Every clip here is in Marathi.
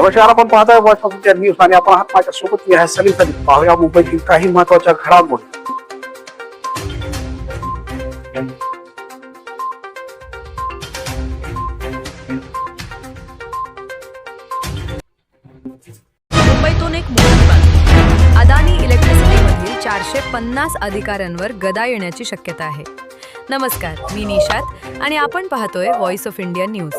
नमस्कार, आपण पाहताय वॉइस ऑफ इंडिया न्यूज आणि आपण आहात माझ्या सोबत मी आहे सलीम खलीम. पाहूया मुंबईतील काही महत्त्वाच्या घडामोडी. मुंबईतून एक मोठी बातमी. अदानी इलेक्ट्रिसिटीमधील 450 अधिकाऱ्यांवर गदा येण्याची शक्यता आहे. नमस्कार, मी निशात आणि आपण पाहतोय voice of India news.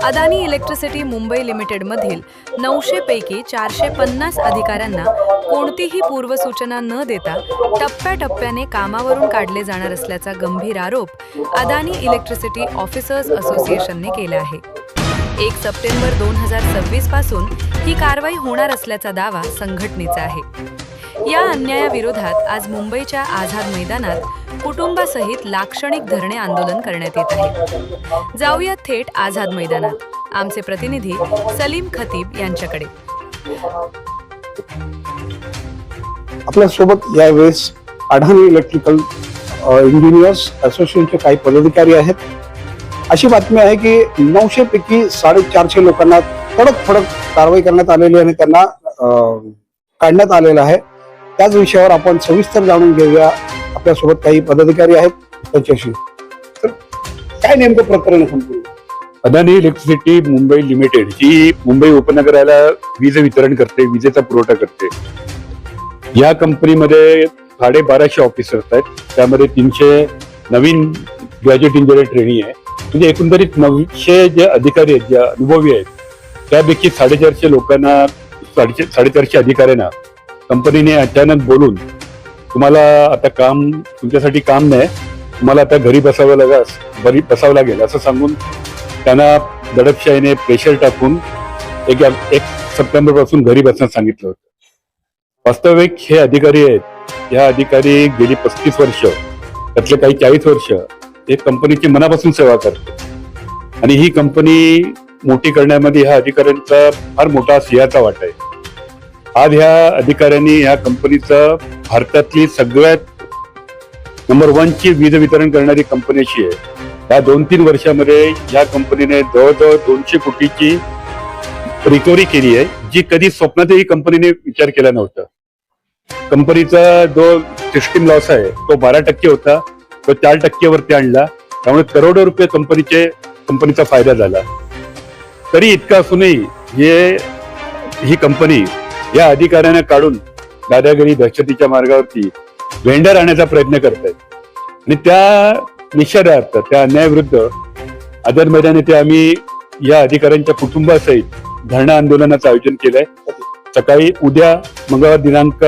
Adani electricity Mumbai लिमिटेडमधील 900 पैकी 450 अधिकाऱ्यांना कोणतीही पूर्वसूचना न देता टप्प्याटप्प्याने कामावरून काढले जाणार असल्याचा गंभीर आरोप अदानी इलेक्ट्रिसिटी ऑफिसर्स असोसिएशनने केला आहे. 1 सप्टेंबर 2026 पासून ही कारवाई होणार असल्याचा दावा संघटनेचा आहे. या अन्यायाविरोधात आज मुंबईच्या आझाद मैदानात कुटुंबासहित लाक्षणिक धरणे आंदोलन करण्यात येत आहे. जाऊया थेट आझाद मैदानात. आमचे प्रतिनिधी सलीम खतीब यांच्याकडे. आपल्या सोबत यावेळेस अडानी इलेक्ट्रिकल इंजिनियर्स असोसिएशनचे काही पदाधिकारी आहेत. अशी बातमी आहे की 900 पैकी 450 लोकांना फडक कारवाई करण्यात आलेली आणि त्यांना काढण्यात आलेलं आहे. त्याच विषयावर आपण सविस्तर जाणून घेऊया. आपल्यासोबत काही पदाधिकारी आहेत त्यांच्याशी. तर काय नेमकं प्रकरण आहे? अदानी इलेक्ट्रिसिटी मुंबई लिमिटेड ही मुंबई उपनगराला वीज वितरण करते, विजेचा पुरवठा करते. या कंपनीमध्ये 1250 ऑफिसर्स आहेत. त्यामध्ये 300 नवीन ग्रॅज्युएट इंजिनियर ट्रेनी आहे. म्हणजे एकंदरीत 900 जे अधिकारी आहेत, जे अनुभवी आहेत, त्यापैकी 450 लोकांना 450 अधिकाऱ्यांना कंपनीने अचानक बोलून तुम्हाला आता तुमच्यासाठी काम नाही, तुम्हाला आता घरी बसावं लागेल असं सांगून त्यांना दडपशाहीने प्रेशर टाकून 1 सप्टेंबर पासून घरी बसण्यास सांगितलं होतं. वास्तविक हे अधिकारी आहेत, ह्या अधिकारी गेली 35 वर्ष, त्यातले काही 40 वर्ष हे कंपनीची मनापासून सेवा करतात आणि ही कंपनी मोठी करण्यामध्ये ह्या अधिकाऱ्यांचा फार मोठा सिंहाचा वाटा आहे. आज ह्या अधिकाऱ्यांनी ह्या कंपनीचं भारतातली सगळ्यात नंबर 1 ची वीज वितरण करणारी कंपनी अशी आहे. या 2-3 वर्षामध्ये या कंपनीने जवळजवळ 200 कोटीची रिकव्हरी केली आहे, जी कधी स्वप्नातही कंपनीने विचार केला नव्हता. कंपनीचा जो सिस्टीम लॉस आहे तो 12% होता, तो 4% वरती आणला. त्यामुळे करोडो रुपये कंपनीचा फायदा झाला. तरी इतकं असूनही ही कंपनी या अधिकाऱ्यांना काढून दादागिरी दहशतीच्या मार्गावरती वेंडर आणण्याचा प्रयत्न करतायत आणि त्या निषेधार्थ, त्या अन्यायाविरुद्ध आझाद मैदान येथे आम्ही या अधिकाऱ्यांच्या कुटुंबासहित धरणं आंदोलनाचं आयोजन केलंय. सकाळी उद्या मंगळवार दिनांक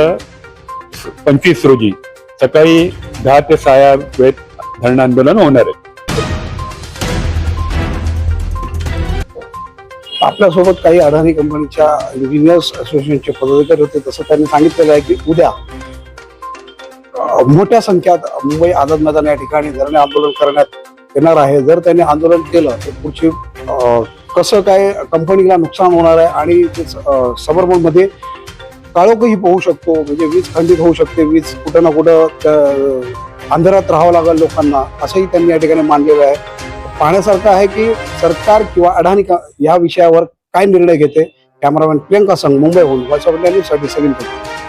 25 रोजी सकाळी 10 ते 6 वेळेत धरणं आंदोलन होणार आहे. आपल्यासोबत काही अडाणी कंपनीच्या इंजिनियर्स असोसिएशनचे पदाधिकारी होते. तसं त्यांनी सांगितलेलं आहे की उद्या मोठ्या संख्येत मुंबई आझाद मैदान या ठिकाणी धरणे आंदोलन करण्यात येणार आहे. जर त्यांनी आंदोलन केलं तर पुढची कसं काय कंपनीला नुकसान होणार आहे आणि सबर्बनमध्ये काळोखही पोहू शकतो, म्हणजे वीज खंडित होऊ शकते, वीज कुठं ना कुठं अंधारात राहावं लागेल लोकांना, असंही त्यांनी या ठिकाणी मांडलेलं आहे. पाहण्यासारखं आहे की सरकार किंवा अडाणी या विषयावर काय निर्णय घेते. कॅमेरामॅन प्रियंका संघ, मुंबईहून व्हॉइस ऑफ इंडिया न्यूजसाठी सलीम खतीब.